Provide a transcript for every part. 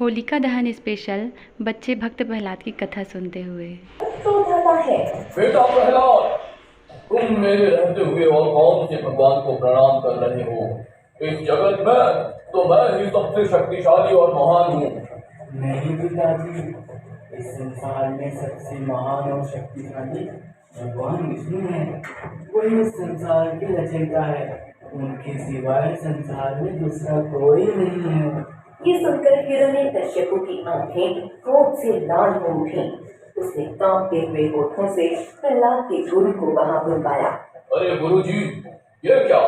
होलिका दहन स्पेशल बच्चे भक्त प्रहलाद की कथा सुनते हुए। तो दादा है बेटा प्रहलाद, तुम मेरे रहते हुए और कौन से भगवान को प्रणाम कर रहे हो? इस जगत में तो मैं ही सबसे शक्तिशाली और महान हूँ। नहीं पिताजी, इस संसार में सबसे महान और शक्तिशाली भगवान विष्णु है। वही इस संसार के रचयिता है। उनके सिवाय संसार में दूसरा कोई नहीं है। ये सुनकर हिरण्यकश्यप की आंखें क्रोध से लाल हो उठी। उसने कांपते हुए होठों से प्रहलाद के गुरु को वहां बुलवाया। अरे गुरुजी, ये क्या?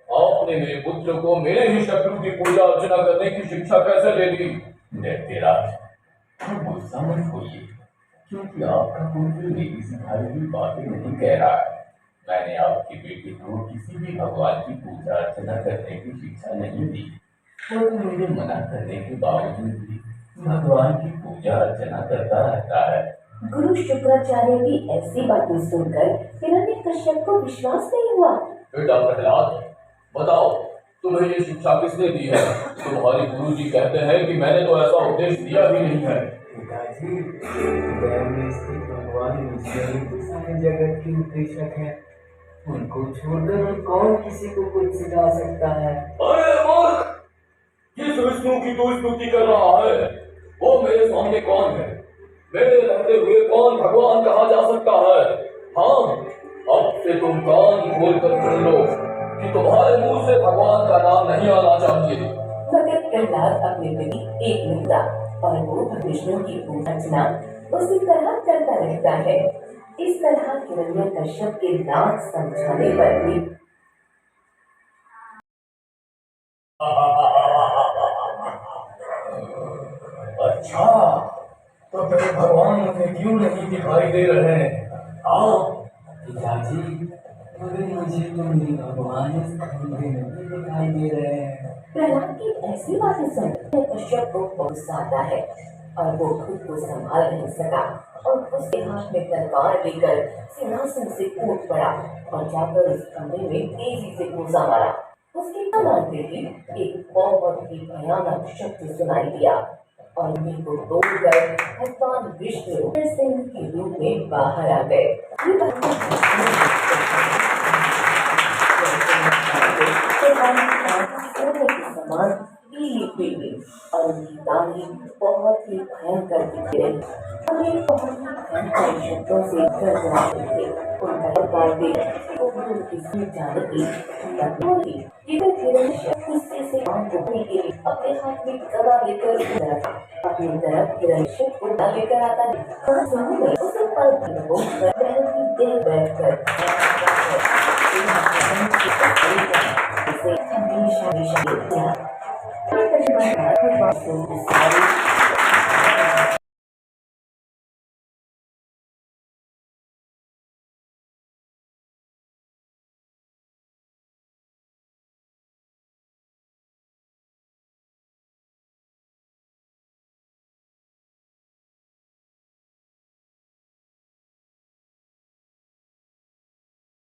आपने मेरे पुत्र को मेरे ही शत्रु की पूजा अर्चना करने की शिक्षा कैसे दे दी? दैत्यराज, आप गुस्सा मत होइए, क्योंकि आपका पुत्र मेरी सिखाई हुई बातें नहीं कह रहा है। मैंने आपकी बेटी को किसी भी भगवान की पूजा अर्चना करने की शिक्षा नहीं दी। वो तो मेरे मना करने के बावजूद भी भगवान की पूजा अर्चना करता रहता है। गुरु शुक्राचार्य की ऐसी बातें सुनकर हिरण्यकश्यप को विश्वास नहीं हुआ। बेटा प्रहलाद, बताओ, तुम्हें ये शिक्षा किसने दी है? तुम्हारे गुरुजी कहते हैं कि मैंने तो ऐसा उपदेश दिया ही नहीं है। पिताजी, दैव में स्थित भगवान विष्णु तो सारे जगत के उपदेशक है। उनको छोड़कर कौन किसी को कुछ सिखा सकता है? अरे मूर्ख, किस विष्णु की तू स्तुति कर रहा है? वो मेरे सामने कौन है? मेरे रहते हुए कौन भगवान कहा जा सकता है? हाँ, अब से तुम कान खोलकर सुन लो कि तुम्हारे मुंह से भगवान का नाम नहीं आना चाहिए। मगर प्रहलाद अपने प्रति एक नहीं था और वो विष्णु की पूजा अर्चना उसी तरह करता रहता है। इस तरह हिरण्यकश्यप के लाख समझाने पर भी अच्छा, तो फिर भगवान मुझे क्यों नहीं दिखाई दे रहे हैं? हाँ पिताजी, मगर मुझे तो मेरे भगवान इस खंडे में दिखाई दे रहे हैं। प्रहलाद की ऐसी बातें सुन कश्यप को गुस्सा आता है और वो खुद को संभाल नहीं सका और उसके हाथ में तलवार लेकर सिंहासन से कूद पड़ा और जाकर उस कमरे में तेजी से घुसा मारा। उसके मारते ही एक बहुत ही भयानक शब्द सुनाई दिया और उन्हीं को तोड़कर भगवान विष्णु सिंह के रूप में बाहर आ गए। समान पीली पीली और उनकी दाढ़ी बहुत ही भयंकर दिख रही। उन्हें बहुत ही भयंकर शब्दों से गरजते थे। उनका काटे वो किसी जाने की थी। इधर हिरण्यकश्यप गुस्से से आग उठने के लिए अपने हाथ में गदा लेकर अपनी तरफ हिरण्यकश्यप को लेकर आता है। उसे पल भर की देह बैठकर हमेशा